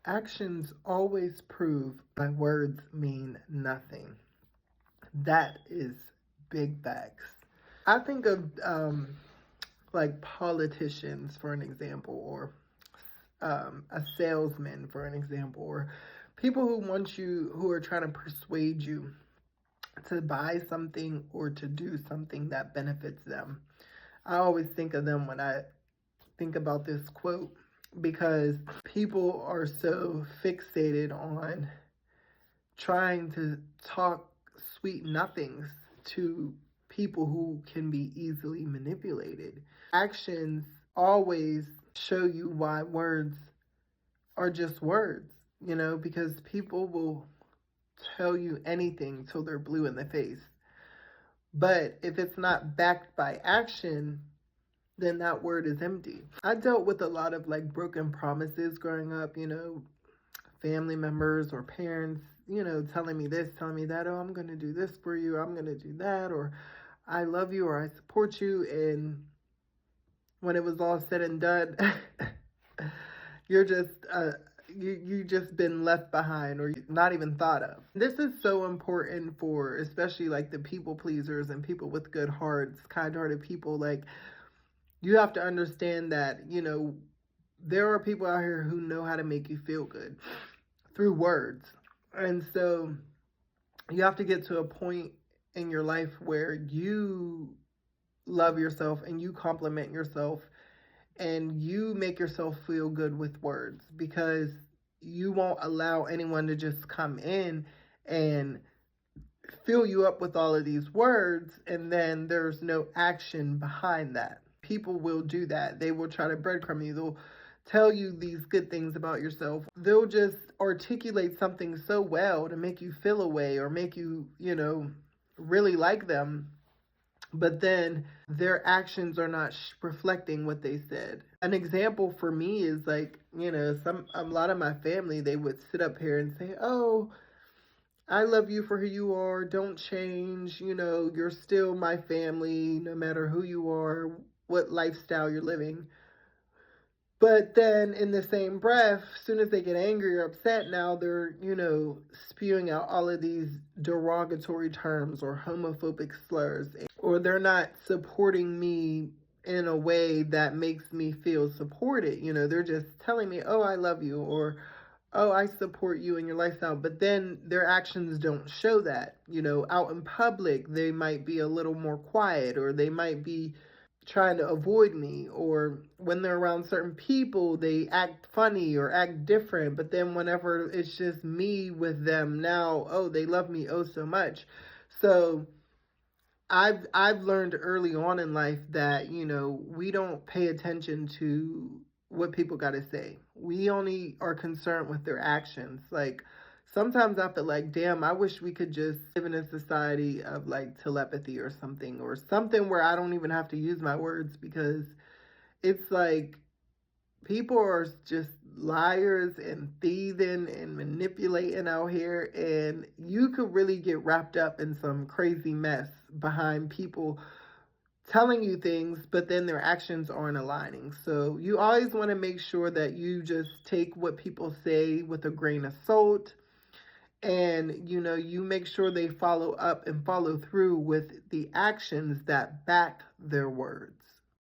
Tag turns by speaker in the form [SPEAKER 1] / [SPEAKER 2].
[SPEAKER 1] Actions always prove my words mean nothing. That is big facts. I think of like politicians for an example, or a salesman for an example, or people who are trying to persuade you to buy something or to do something that benefits them. I always think of them when I think about this quote because people are so fixated on trying to talk sweet nothings to people who can be easily manipulated. Actions always show you why words are just words, because people will tell you anything till they're blue in the face. But if it's not backed by action, then that word is empty. I dealt with a lot of like broken promises growing up, family members or parents, telling me this, telling me that, oh, I'm going to do this for you, I'm going to do that, or I love you, or I support you. And when it was all said and done, you're just, you just been left behind or not even thought of. This is so important for especially like the people pleasers and people with good hearts, kind-hearted people. Like, you have to understand that, there are people out here who know how to make you feel good through words. And so you have to get to a point in your life where you love yourself and you compliment yourself and you make yourself feel good with words, because you won't allow anyone to just come in and fill you up with all of these words and then there's no action behind that. People will do that. They will try to breadcrumb you. They'll tell you these good things about yourself. They'll just articulate something so well to make you feel a way or make you, really like them. But then their actions are not reflecting what they said. An example for me is like, a lot of my family, they would sit up here and say, oh, I love you for who you are. Don't change. You're still my family, no matter who you are, what lifestyle you're living. But then in the same breath, as soon as they get angry or upset, now they're, spewing out all of these derogatory terms or homophobic slurs, or they're not supporting me in a way that makes me feel supported. They're just telling me, oh, I love you, or oh, I support you in your lifestyle. But then their actions don't show that. Out in public, they might be a little more quiet, or they might be trying to avoid me, or when they're around certain people, they act funny or act different. But then whenever it's just me with them now, oh, they love me oh so much. So I've learned early on in life that, we don't pay attention to what people got to say. We only are concerned with their actions. Like, sometimes I feel like, damn, I wish we could just live in a society of like telepathy or something where I don't even have to use my words, because it's like people are just liars and thieving and manipulating out here, and you could really get wrapped up in some crazy mess behind people telling you things, but then their actions aren't aligning. So you always want to make sure that you just take what people say with a grain of salt, and you make sure they follow up and follow through with the actions that back their words.